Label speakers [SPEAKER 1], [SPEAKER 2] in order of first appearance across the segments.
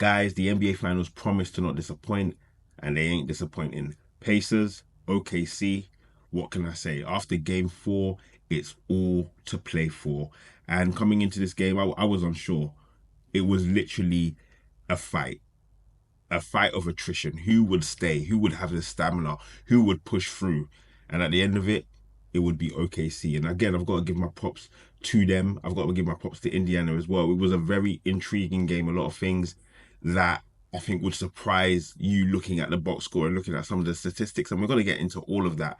[SPEAKER 1] Guys, the NBA Finals promise to not disappoint, and they ain't disappointing. Pacers, OKC, what can I say? After game 4, it's all to play for. And coming into this game, I was unsure. It was literally a fight, a fight of attrition. Who would stay? Who would have the stamina? Who would push through? And at the end of it, it would be OKC. And again, I've got to give my props to them. I've got to give my props to Indiana as well. It was a very intriguing game. A lot of things that I think would surprise you looking at the box score and looking at some of the statistics. And we're going to get into all of that.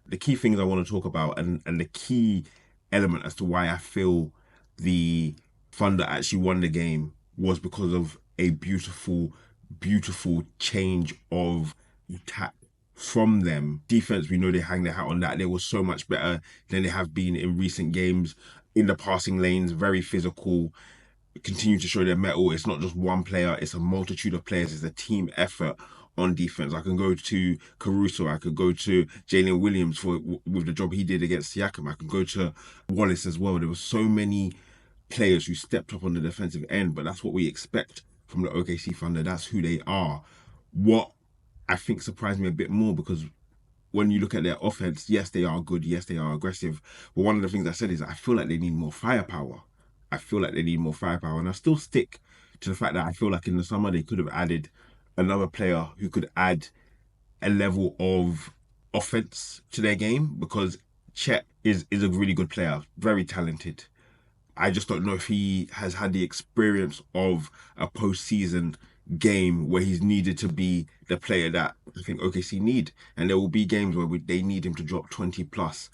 [SPEAKER 1] The key things I want to talk about and the key element as to why I feel the Thunder actually won the game was because of a beautiful change of attack from them. Defense, we know they hang their hat on that. They were so much better than they have been in recent games in the passing lanes, very physical, continue to show their mettle. It's not just one player, it's a multitude of players. It's a team effort on defense. I can go to Caruso, I could go to Jalen Williams for with the job he did against Siakam. I can go to Wallace as well. There were so many players who stepped up on the defensive end, but that's what we expect from the OKC Thunder. That's who they are. What I think surprised me a bit more because when you look at their offense, yes, they are good. Yes, they are aggressive. But one of the things I said is I feel like they need more firepower. I feel like they need more firepower. And I still stick to the fact that I feel like in the summer they could have added another player who could add a level of offense to their game because Chet is a really good player, very talented. I just don't know if he has had the experience of a postseason game where he's needed to be the player that I think OKC need. And there will be games where they need him to drop 20 plus,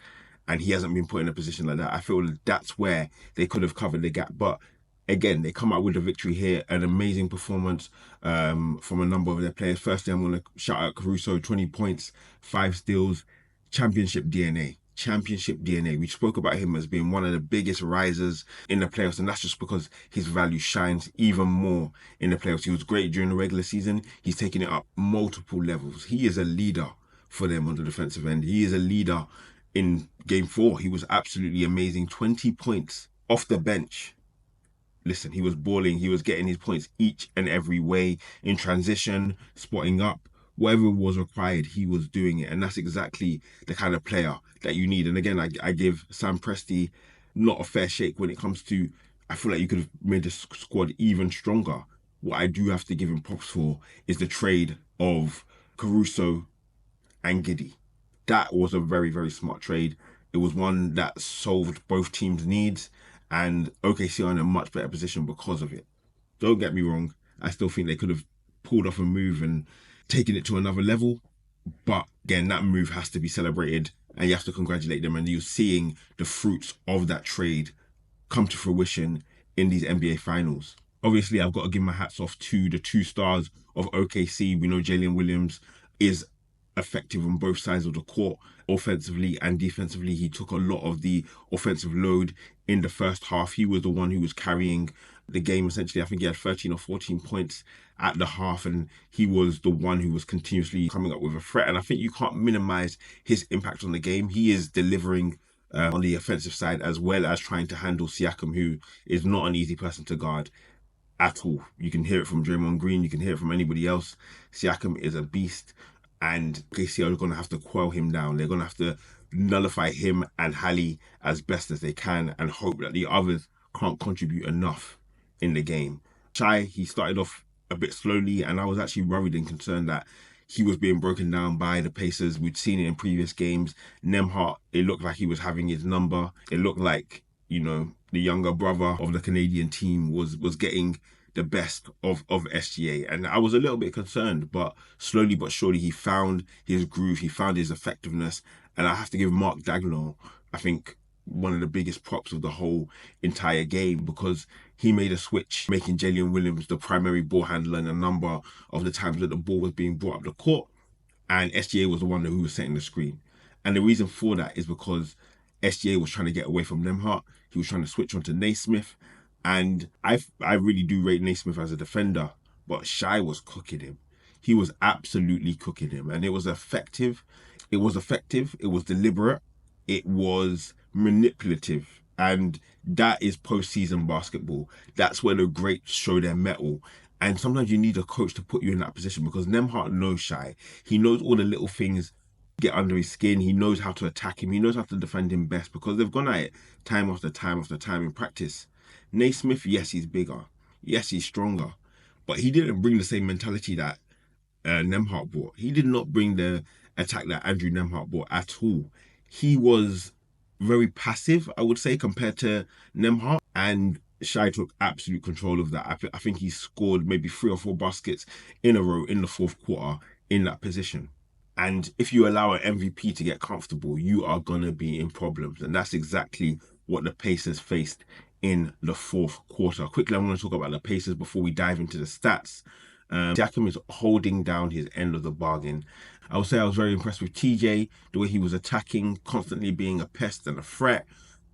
[SPEAKER 1] and he hasn't been put in a position like that. I feel that's where they could have covered the gap. But again, they come out with a victory here, an amazing performance from a number of their players. Firstly, I'm going to shout out Caruso, 20 points, 5 steals, championship DNA. Championship DNA. We spoke about him as being one of the biggest risers in the playoffs, and that's just because his value shines even more in the playoffs. He was great during the regular season. He's taken it up multiple levels. He is a leader for them on the defensive end. He is a leader in game 4. He was absolutely amazing. 20 points off the bench. Listen, he was balling. He was getting his points each and every way in transition, spotting up, whatever was required, he was doing it. And that's exactly the kind of player that you need. And again, I give Sam Presti not a fair shake when it comes to, I feel like you could have made the squad even stronger. What I do have to give him props for is the trade of Caruso and Giddy. That was a very, very smart trade. It was one that solved both teams' needs, and OKC are in a much better position because of it. Don't get me wrong, I still think they could have pulled off a move and taken it to another level. But again, that move has to be celebrated and you have to congratulate them. And you're seeing the fruits of that trade come to fruition in these NBA finals. Obviously, I've got to give my hats off to the 2 stars of OKC. We know Jalen Williams is effective on both sides of the court, offensively and defensively. He took a lot of the offensive load in the first half. He was the one who was carrying the game essentially. I think he had 13 or 14 points at the half, and he was the one who was continuously coming up with a threat. And I think you can't minimize his impact on the game. He is delivering on the offensive side as well as trying to handle Siakam, who is not an easy person to guard at all. You can hear it from Draymond Green, you can hear it from anybody else. Siakam is a beast, and KC are going to have to quell him down. They're going to have to nullify him and Halley as best as they can and hope that the others can't contribute enough in the game. Shai, he started off a bit slowly, and I was actually worried and concerned that he was being broken down by the Pacers. We'd seen it in previous games. Nemhart, it looked like he was having his number. It looked like, the younger brother of the Canadian team was getting the best of SGA. And I was a little bit concerned, but slowly but surely he found his groove, he found his effectiveness. And I have to give Mark Dagnall, I think, one of the biggest props of the whole entire game because he made a switch, making Jalen Williams the primary ball handler in a number of the times that the ball was being brought up the court. And SGA was the one who was setting the screen. And the reason for that is because SGA was trying to get away from Nemhart. He was trying to switch onto Naismith. And I really do rate Naismith as a defender, but Shai was cooking him. He was absolutely cooking him. And it was effective. It was effective. It was deliberate. It was manipulative. And that is postseason basketball. That's where the greats show their mettle. And sometimes you need a coach to put you in that position because Nemhart knows Shy. He knows all the little things get under his skin. He knows how to attack him. He knows how to defend him best because they've gone at it time after time after time in practice. Naismith, yes, he's bigger. Yes, he's stronger. But he didn't bring the same mentality that Nemhart brought. He did not bring the attack that Andrew Nemhart brought at all. He was very passive, I would say, compared to Nemhart. And Shai took absolute control of that. I think he scored maybe 3 or 4 baskets in a row in the fourth quarter in that position. And if you allow an MVP to get comfortable, you are going to be in problems. And that's exactly what the Pacers faced in the fourth quarter. Quickly, I'm going to talk about the Pacers before we dive into the stats. Siakam is holding down his end of the bargain. I would say I was very impressed with TJ, the way he was attacking, constantly being a pest and a threat.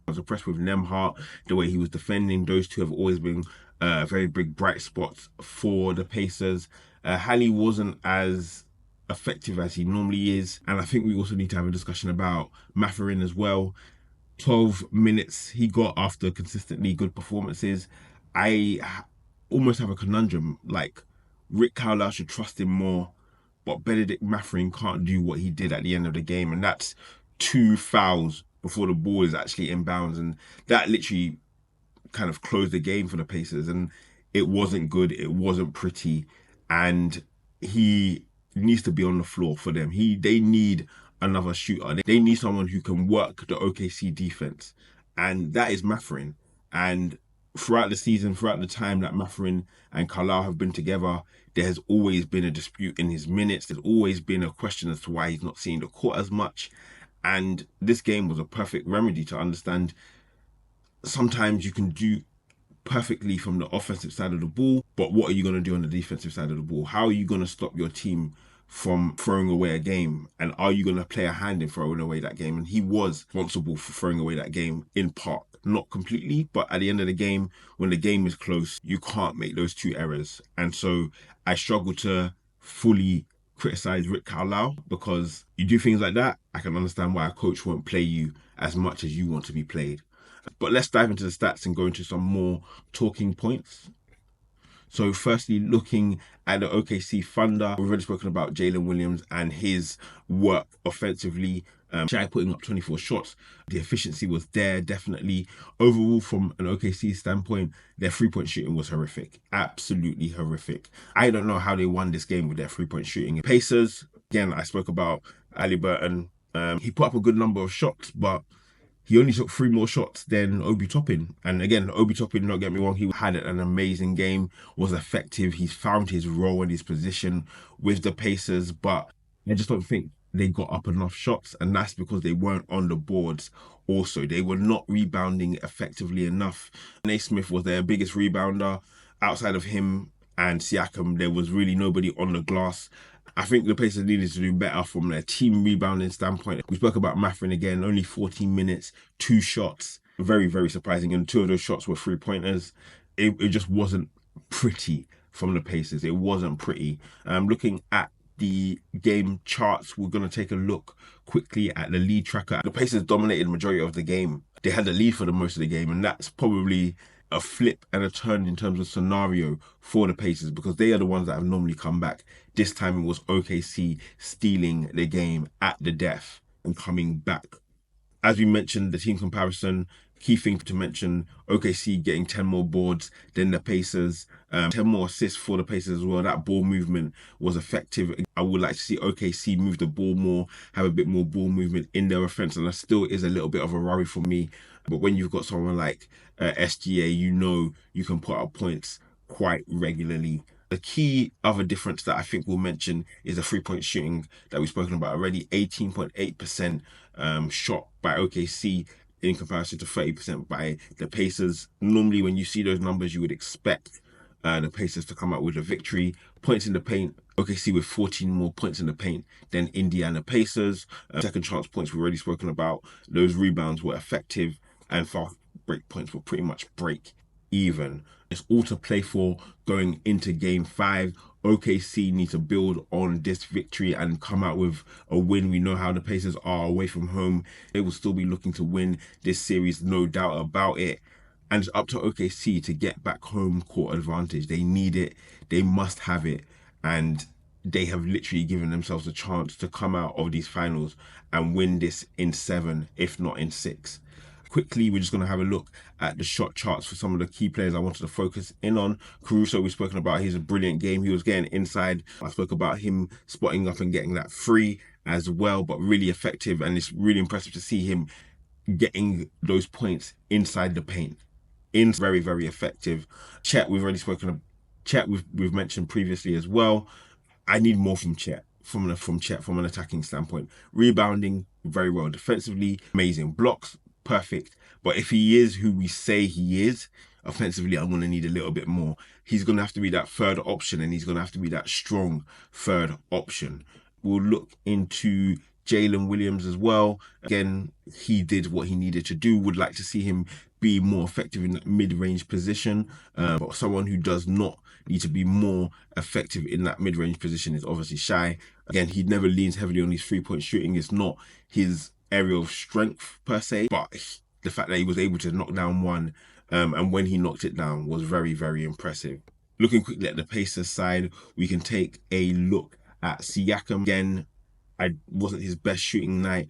[SPEAKER 1] I was impressed with Nemhart, the way he was defending. Those two have always been very big bright spots for the Pacers. Hallie wasn't as effective as he normally is. And I think we also need to have a discussion about Mathurin as well. 12 minutes he got after consistently good performances. I almost have a conundrum. Like, Rick Carlisle should trust him more, but Benedict Mathurin can't do what he did at the end of the game. And that's 2 fouls before the ball is actually inbounds. And that literally kind of closed the game for the Pacers. And it wasn't good. It wasn't pretty. And he needs to be on the floor for them. They need another shooter. They need someone who can work the OKC defense. And that is Mathurin. And throughout the season, throughout the time that Mathurin and Carlisle have been together, there has always been a dispute in his minutes. There's always been a question as to why he's not seeing the court as much. And this game was a perfect remedy to understand sometimes you can do perfectly from the offensive side of the ball, but what are you going to do on the defensive side of the ball? How are you going to stop your team from throwing away a game? And are you going to play a hand in throwing away that game? And he was responsible for throwing away that game in part, not completely, but at the end of the game, when the game is close, you can't make those 2 errors. And so I struggle to fully criticize Rick Carlisle because you do things like that. I can understand why a coach won't play you as much as you want to be played. But let's dive into the stats and go into some more talking points. So firstly, looking at the OKC Thunder, we've already spoken about Jalen Williams and his work offensively. Shai putting up 24 shots. The efficiency was there, definitely. Overall, from an OKC standpoint, their 3-point shooting was horrific. Absolutely horrific. I don't know how they won this game with their 3-point shooting. Pacers, again, I spoke about Haliburton. He put up a good number of shots, but he only took 3 more shots than Obi Toppin. And again, Obi Toppin, don't get me wrong, he had an amazing game, was effective. He's found his role and his position with the Pacers, but I just don't think they got up enough shots. And that's because they weren't on the boards also. They were not rebounding effectively enough. Naismith was their biggest rebounder. Outside of him and Siakam, there was really nobody on the glass. I think the Pacers needed to do better from their team rebounding standpoint. We spoke about Mathurin again, only 14 minutes, 2 shots. Very, very surprising. And 2 of those shots were 3-pointers. It just wasn't pretty from the Pacers. It wasn't pretty. Looking at the game charts, we're going to take a look quickly at the lead tracker. The Pacers dominated the majority of the game. They had the lead for the most of the game, and that's probably a flip and a turn in terms of scenario for the Pacers because they are the ones that have normally come back. This time it was OKC stealing the game at the death and coming back. As we mentioned, the team comparison, key thing to mention, OKC getting 10 more boards than the Pacers, 10 more assists for the Pacers as well. That ball movement was effective. I would like to see OKC move the ball more, have a bit more ball movement in their offense, and that still is a little bit of a worry for me. But when you've got someone like SGA, you know you can put up points quite regularly. The key other difference that I think we'll mention is the 3-point shooting that we've spoken about already. 18.8% shot by OKC in comparison to 30% by the Pacers. Normally, when you see those numbers, you would expect the Pacers to come out with a victory. Points in the paint, OKC with 14 more points in the paint than Indiana Pacers. Second chance points we've already spoken about. Those rebounds were effective, and fast break points were pretty much break even. It's all to play for going into game 5. OKC need to build on this victory and come out with a win. We know how the Pacers are away from home. They will still be looking to win this series, no doubt about it. And it's up to OKC to get back home court advantage. They need it. They must have it. And they have literally given themselves a chance to come out of these finals and win this in 7, if not in 6. Quickly, we're just going to have a look at the shot charts for some of the key players I wanted to focus in on. Caruso, we've spoken about his brilliant game. He was getting inside. I spoke about him spotting up and getting that free as well, but really effective. And it's really impressive to see him getting those points inside the paint. Very, very effective. Chet, we've already spoken of. Chet, we've mentioned previously as well. I need more from Chet, from an attacking standpoint. Rebounding very well, defensively amazing, blocks perfect. But if he is who we say he is, offensively, I'm going to need a little bit more. He's going to have to be that third option, and he's going to have to be that strong third option. We'll look into Jalen Williams as well. Again, he did what he needed to do. Would like to see him be more effective in that mid-range position. But someone who does not need to be more effective in that mid-range position is obviously Shy. Again, he never leans heavily on his three-point shooting. It's not his area of strength per se, but the fact that he was able to knock down one, and when he knocked it down, was very, very impressive. Looking quickly at the Pacers side, we can take a look at Siakam. Again, I wasn't his best shooting night.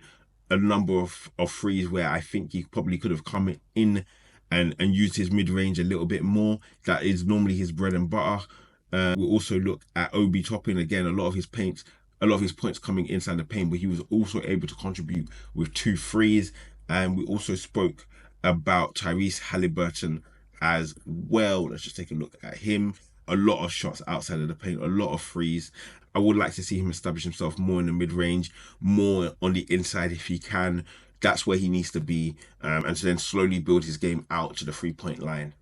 [SPEAKER 1] A number of threes where I think he probably could have come in and used his mid-range a little bit more. That is normally his bread and butter. We'll also look at Obi Toppin. Again, a lot of his points coming inside the paint, but he was also able to contribute with 2 threes. And we also spoke about Tyrese Halliburton as well. Let's just take a look at him. A lot of shots outside of the paint, a lot of threes. I would like to see him establish himself more in the mid-range, more on the inside if he can. That's where he needs to be, and to then slowly build his game out to the 3-point line.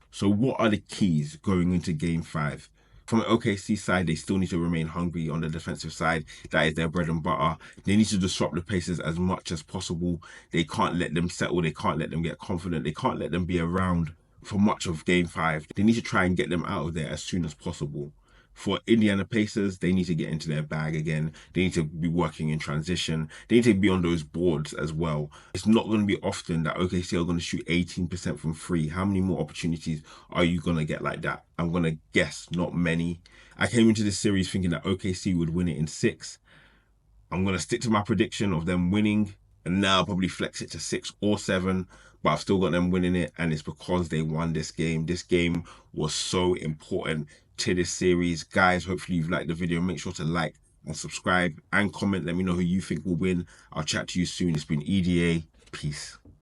[SPEAKER 1] So what are the keys going into game 5? From the OKC side, they still need to remain hungry on the defensive side. That is their bread and butter. They need to disrupt the Pacers as much as possible. They can't let them settle. They can't let them get confident. They can't let them be around for much of game 5. They need to try and get them out of there as soon as possible. For Indiana Pacers, they need to get into their bag again. They need to be working in transition. They need to be on those boards as well. It's not going to be often that OKC are going to shoot 18% from 3. How many more opportunities are you going to get like that? I'm going to guess not many. I came into this series thinking that OKC would win it in 6. I'm going to stick to my prediction of them winning, and now I'll probably flex it to 6 or 7, but I've still got them winning it, and it's because they won this game. This game was so important to this series. Guys, hopefully you've liked the video. Make sure to like and subscribe and comment. Let me know who you think will win. I'll chat to you soon. It's been EDA. Peace.